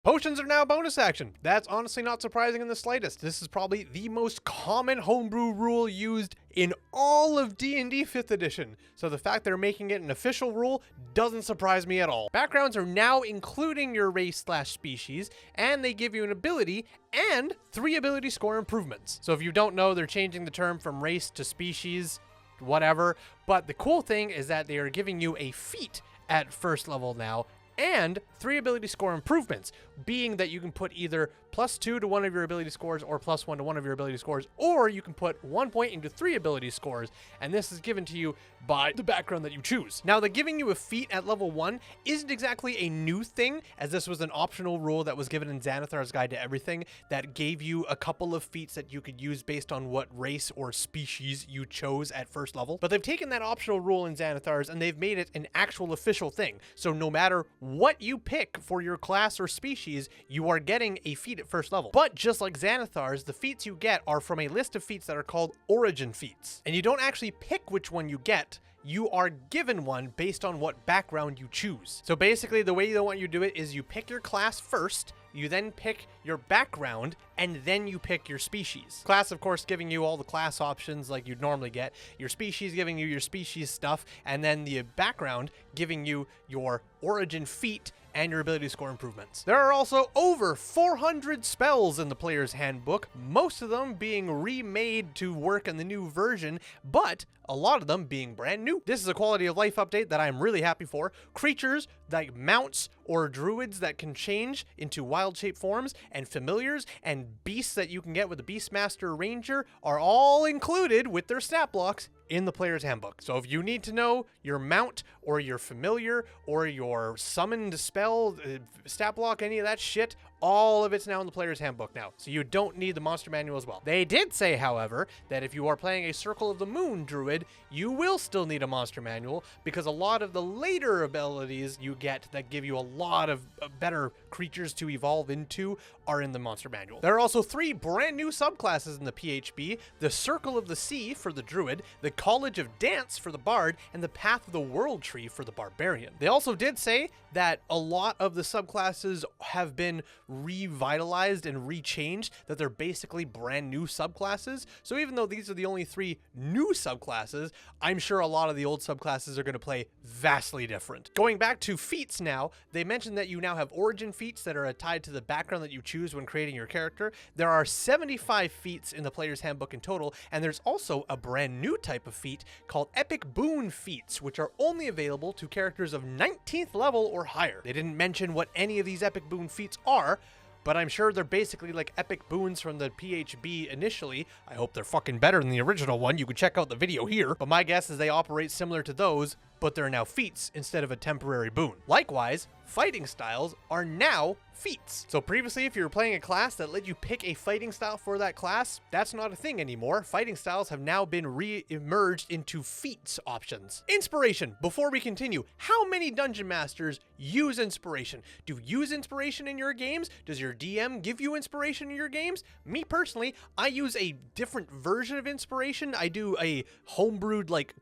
Potions are now bonus action. That's honestly not surprising in the slightest. This is probably the most common homebrew rule used in all of D&D 5th edition. So the fact they're making it an official rule doesn't surprise me at all. Backgrounds are now including your race/species, and they give you an ability and 3 ability score improvements. So if you don't know, they're changing the term from race to species, whatever. But the cool thing is that they are giving you a feat at first level now, and 3 ability score improvements, being that you can put either +2 to one of your ability scores or +1 to one of your ability scores, or you can put 1 point into 3 ability scores, and this is given to you by the background that you choose. Now, the giving you a feat at level 1 isn't exactly a new thing, as this was an optional rule that was given in Xanathar's Guide to Everything that gave you a couple of feats that you could use based on what race or species you chose at first level. But they've taken that optional rule in Xanathar's and they've made it an actual official thing. So no matter what you pick for your class or species, you are getting a feat at first level. But just like Xanathar's, the feats you get are from a list of feats that are called origin feats. And you don't actually pick which one you get, you are given one based on what background you choose. So basically the way they want you to do it is you pick your class first, you then pick your background, and then you pick your species. Class, of course, giving you all the class options like you'd normally get, your species giving you your species stuff, and then the background giving you your origin feat and your ability score improvements. There are also over 400 spells in the player's handbook, most of them being remade to work in the new version, but a lot of them being brand new. This is a quality of life update that I'm really happy for. Creatures like mounts or druids that can change into wild shape forms, and familiars and beasts that you can get with the Beastmaster Ranger are all included with their stat blocks in the player's handbook. So if you need to know your mount or your familiar or your summoned spell, stat block, any of that shit, all of it's now in the player's handbook now. So you don't need the monster manual as well. They did say, however, that if you are playing a Circle of the Moon druid, you will still need a monster manual because a lot of the later abilities you get that give you a lot of better creatures to evolve into are in the monster manual. There are also 3 brand new subclasses in the PHB: the Circle of the Sea for the druid, the College of Dance for the bard, and the Path of the World Tree for the barbarian. They also did say that a lot of the subclasses have been revitalized and rechanged, that they're basically brand new subclasses. So even though these are the only 3 new subclasses, I'm sure a lot of the old subclasses are going to play vastly different. Going back to feats now, they mentioned that you now have origin feats that are tied to the background that you choose when creating your character. There are 75 feats in the player's handbook in total, and there's also a brand new type of feat called Epic Boon feats, which are only available to characters of 19th level or higher. They didn't mention what any of these Epic Boon feats are, but I'm sure they're basically like epic boons from the PHB initially. I hope they're fucking better than the original one. You can check out the video here. But my guess is they operate similar to those, but they're now feats instead of a temporary boon. Likewise, fighting styles are now feats. So previously, if you were playing a class that let you pick a fighting style for that class, that's not a thing anymore. Fighting styles have now been re-emerged into feats options. Inspiration. Before we continue, how many dungeon masters use inspiration? Do you use inspiration in your games? Does your DM give you inspiration in your games? Me personally, I use a different version of inspiration. I do a homebrewed like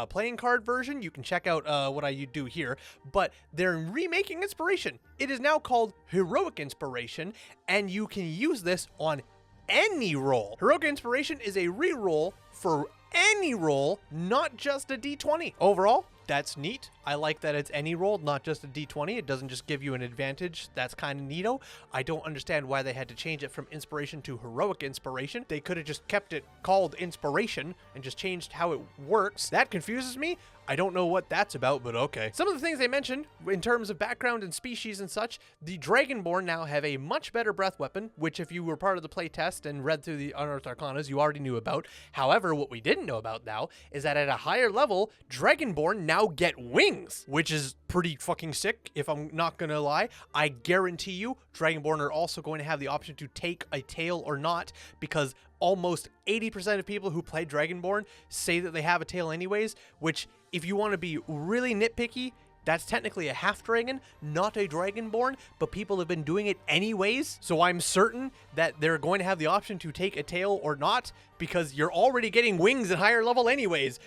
playing card version. You can check out what I do here, but they're remaking inspiration. It is now called Heroic Inspiration, and you can use this on any roll. Heroic Inspiration is a reroll for any roll, not just a d20. Overall, that's neat. I like that it's any roll, not just a d20. It doesn't just give you an advantage. That's kind of neato. I don't understand why they had to change it from inspiration to heroic inspiration. They could have just kept it called inspiration and just changed how it works. That confuses me. I don't know what that's about, but okay. Some of the things they mentioned in terms of background and species and such, the Dragonborn now have a much better breath weapon, which if you were part of the playtest and read through the Unearthed Arcanas, you already knew about. However, what we didn't know about now is that at a higher level, Dragonborn now get wings, which is pretty fucking sick, if I'm not gonna lie. I guarantee you, Dragonborn are also going to have the option to take a tail or not, because almost 80% of people who play Dragonborn say that they have a tail anyways, which, if you want to be really nitpicky, that's technically a half dragon, not a dragonborn, but people have been doing it anyways. So I'm certain that they're going to have the option to take a tail or not, because you're already getting wings at higher level anyways.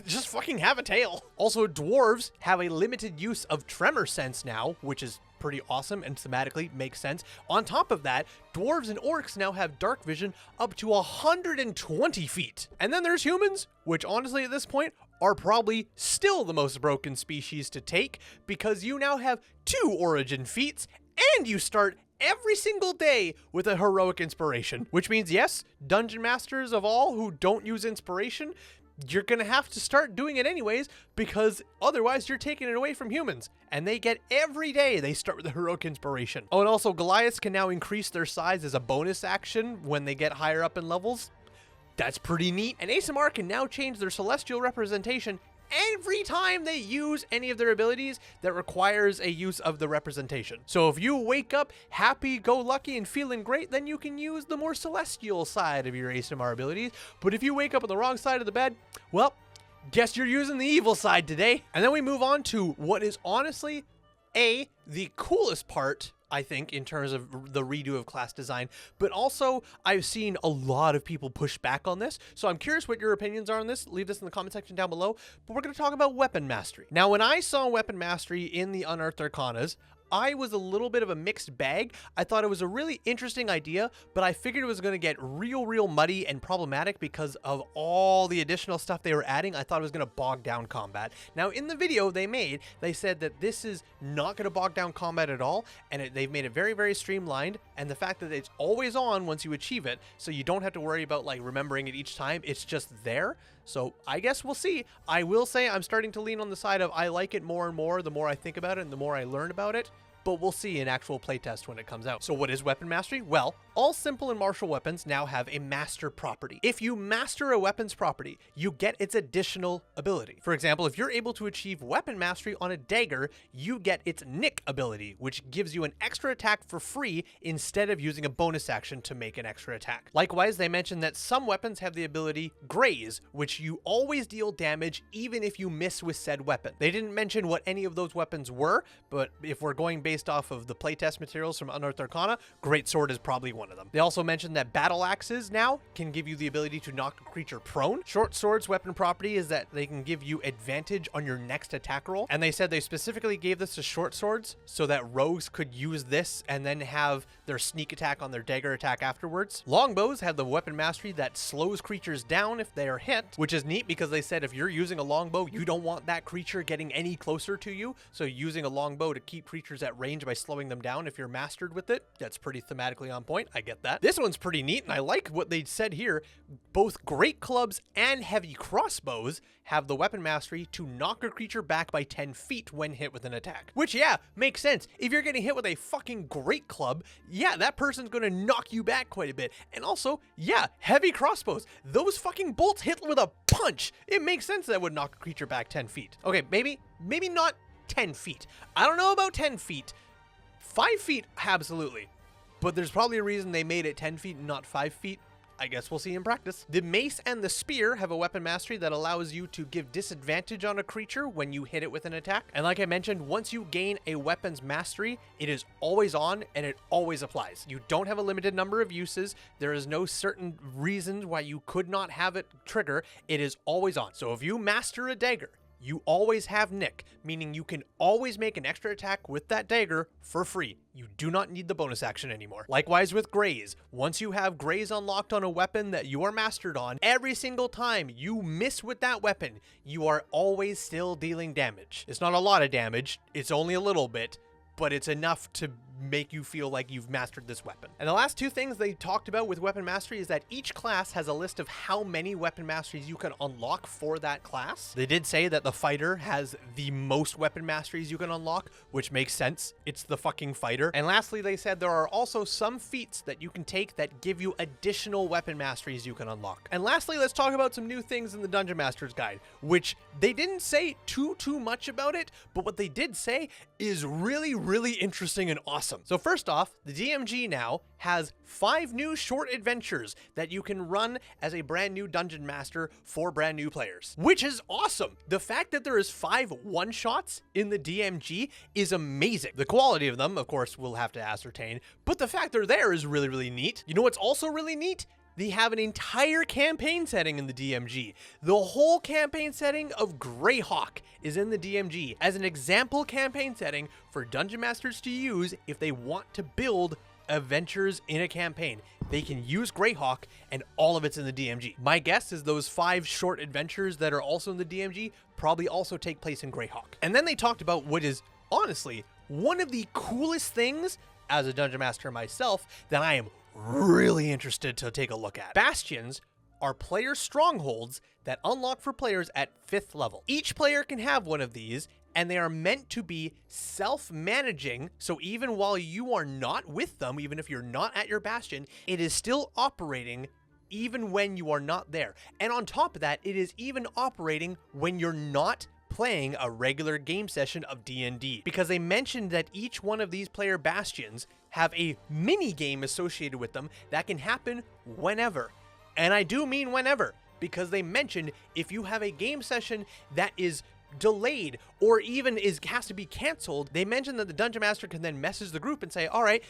Just fucking have a tail. Also, dwarves have a limited use of tremor sense now, which is pretty awesome and thematically makes sense. On top of that, dwarves and orcs now have dark vision up to 120 feet. And then there's humans, which honestly at this point are probably still the most broken species to take, because you now have 2 origin feats and you start every single day with a heroic inspiration, which means, yes, dungeon masters of all who don't use inspiration, you're gonna have to start doing it anyways, because otherwise you're taking it away from humans, and they get every day they start with the heroic inspiration. Oh, and also Goliaths can now increase their size as a bonus action when they get higher up in levels. That's pretty neat. And ASMR can now change their celestial representation every time they use any of their abilities that requires a use of the representation. So if you wake up happy-go-lucky and feeling great, then you can use the more celestial side of your ASMR abilities. But if you wake up on the wrong side of the bed, well, guess you're using the evil side today. And then we move on to what is honestly the coolest part, I think, in terms of the redo of class design, but also I've seen a lot of people push back on this, so I'm curious what your opinions are on this. Leave this in the comment section down below, but we're going to talk about weapon mastery. Now, when I saw weapon mastery in the Unearthed Arcanas, I was a little bit of a mixed bag. I thought it was a really interesting idea, but I figured it was going to get real muddy and problematic because of all the additional stuff they were adding. I thought it was going to bog down combat. Now, in the video they said that this is not going to bog down combat at all, and they've made it very streamlined, and the fact that it's always on once you achieve it, so you don't have to worry about like remembering it each time. It's just there. So I guess we'll see. I will say I'm starting to lean on the side of I like it more and more the more I think about it and the more I learn about it. But we'll see in actual playtest when it comes out. So what is weapon mastery? Well, all simple and martial weapons now have a master property. If you master a weapon's property, you get its additional ability. For example, if you're able to achieve weapon mastery on a dagger, you get its nick ability, which gives you an extra attack for free instead of using a bonus action to make an extra attack. Likewise, they mentioned that some weapons have the ability graze, which you always deal damage even if you miss with said weapon. They didn't mention what any of those weapons were, but if we're going based off of the playtest materials from Unearthed Arcana, Greatsword is probably one of them. They also mentioned that battle axes now can give you the ability to knock a creature prone. Short swords weapon property is that they can give you advantage on your next attack roll. And they said they specifically gave this to short swords so that rogues could use this and then have their sneak attack on their dagger attack afterwards. Longbows have the weapon mastery that slows creatures down if they are hit, which is neat because they said if you're using a longbow, you don't want that creature getting any closer to you. So using a longbow to keep creatures at range by slowing them down if you're mastered with it, that's pretty thematically on point. I get that. This one's pretty neat, and I like what they said here. Both great clubs and heavy crossbows have the weapon mastery to knock a creature back by 10 feet when hit with an attack. Which, yeah, makes sense. If you're getting hit with a fucking great club, yeah, that person's gonna knock you back quite a bit. And also, yeah, heavy crossbows. Those fucking bolts hit with a punch. It makes sense that would knock a creature back 10 feet. Okay, maybe not 10 feet. I don't know about 10 feet. 5 feet, absolutely. But there's probably a reason they made it 10 feet and not 5 feet. I guess we'll see in practice. The mace and the spear have a weapon mastery that allows you to give disadvantage on a creature when you hit it with an attack. And like I mentioned, once you gain a weapon's mastery, it is always on and it always applies. You don't have a limited number of uses. There is no certain reasons why you could not have it trigger. It is always on. So if you master a dagger, you always have nick, meaning you can always make an extra attack with that dagger for free. You do not need the bonus action anymore. Likewise with graze. Once you have graze unlocked on a weapon that you are mastered on, every single time you miss with that weapon, you are always still dealing damage. It's not a lot of damage, it's only a little bit, but it's enough to make you feel like you've mastered this weapon. And the last two things they talked about with weapon mastery is that each class has a list of how many weapon masteries you can unlock for that class. They did say that the fighter has the most weapon masteries you can unlock, which makes sense. It's the fucking fighter. And lastly, they said there are also some feats that you can take that give you additional weapon masteries you can unlock. And lastly, let's talk about some new things in the Dungeon Master's Guide, which they didn't say too much about it, but what they did say is really interesting and awesome. So first off, the DMG now has 5 new short adventures that you can run as a brand new dungeon master for brand new players, which is awesome. The fact that there is 5 one-shots in the DMG is amazing. The quality of them, of course, we'll have to ascertain, but the fact they're there is really neat. You know what's also really neat? they have an entire campaign setting in the DMG. The whole campaign setting of Greyhawk is in the DMG as an example campaign setting for Dungeon Masters to use if they want to build adventures in a campaign. They can use Greyhawk, and all of it's in the DMG. My guess is those 5 short adventures that are also in the DMG probably also take place in Greyhawk. And then they talked about what is honestly one of the coolest things as a Dungeon Master myself that I am really interested to take a look at. Bastions are player strongholds that unlock for players at 5th level. Each player can have one of these, and they are meant to be self-managing, so even while you are not with them, even if you're not at your bastion, it is still operating even when you are not there. And on top of that, it is even operating when you're not playing a regular game session of D&D, because they mentioned that each one of these player bastions have a mini game associated with them that can happen whenever. And I do mean whenever, because they mentioned if you have a game session that is delayed or even has to be canceled, they mentioned that the Dungeon Master can then message the group and say, all right,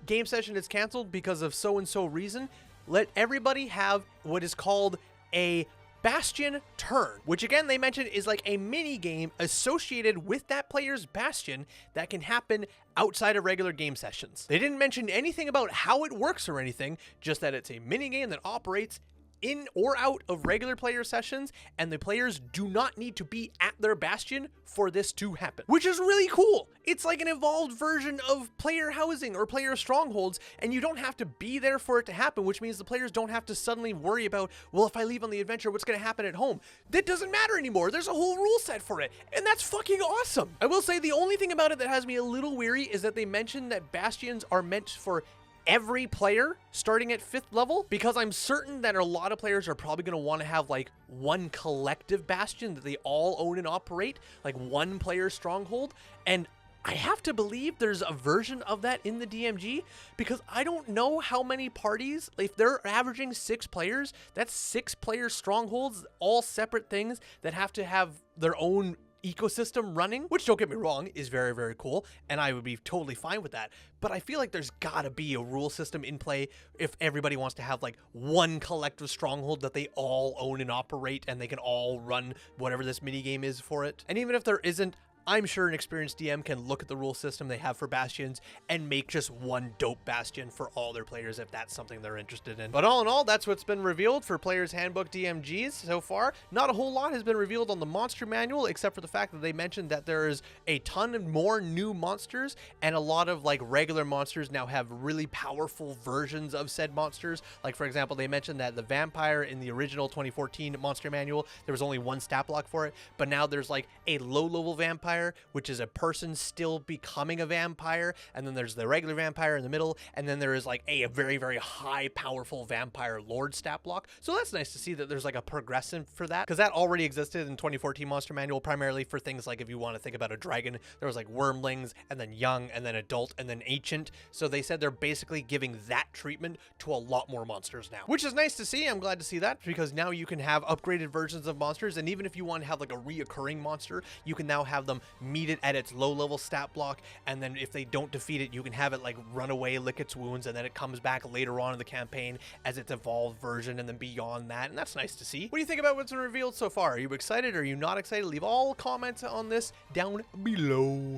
game session is canceled because of so and so reason. Let everybody have what is called a bastion turn, which again they mentioned is like a mini game associated with that player's bastion that can happen outside of regular game sessions. They didn't mention anything about how it works or anything, just that it's a mini game that operates in or out of regular player sessions, and the players do not need to be at their bastion for this to happen, which is really cool. It's like an evolved version of player housing or player strongholds, and you don't have to be there for it to happen, which means the players don't have to suddenly worry about, well, if I leave on the adventure, what's going to happen at home? That doesn't matter anymore. There's a whole rule set for it, and that's fucking awesome. I will say the only thing about it that has me a little weary is that they mentioned that bastions are meant for every player starting at 5th level, because I'm certain that a lot of players are probably going to want to have like one collective bastion that they all own and operate, like one player stronghold. And I have to believe there's a version of that in the DMG, because I don't know how many parties, if they're averaging 6 players, that's 6 player strongholds, all separate things that have to have their own ecosystem running, which, don't get me wrong, is very, very cool, and I would be totally fine with that. But I feel like there's gotta be a rule system in play if everybody wants to have like one collective stronghold that they all own and operate, and they can all run whatever this mini game is for it. And even if there isn't, I'm sure an experienced DM can look at the rule system they have for bastions and make just one dope bastion for all their players if that's something they're interested in. But all in all, that's what's been revealed for Player's Handbook DMGs so far. Not a whole lot has been revealed on the monster manual, except for the fact that they mentioned that there is a ton more new monsters, and a lot of like regular monsters now have really powerful versions of said monsters. Like, for example, they mentioned that the vampire in the original 2014 monster manual, there was only one stat block for it, but now there's like a low-level vampire, which is a person still becoming a vampire, and then there's the regular vampire in the middle, and then there is like a very, very high powerful vampire lord stat block. So that's nice to see that there's like a progression for that, because that already existed in 2014 monster manual, primarily for things like if you want to think about a dragon, there was like wormlings, and then young, and then adult, and then ancient. So they said they're basically giving that treatment to a lot more monsters now, which is nice to see. I'm glad to see that, because now you can have upgraded versions of monsters, and even if you want to have like a reoccurring monster, you can now have them meet it at its low level stat block, and then if they don't defeat it, you can have it like run away, lick its wounds, and then it comes back later on in the campaign as its evolved version, and then beyond that. And that's nice to see. What do you think about what's been revealed so far? Are you excited? Are you not excited? Leave all comments on this down below.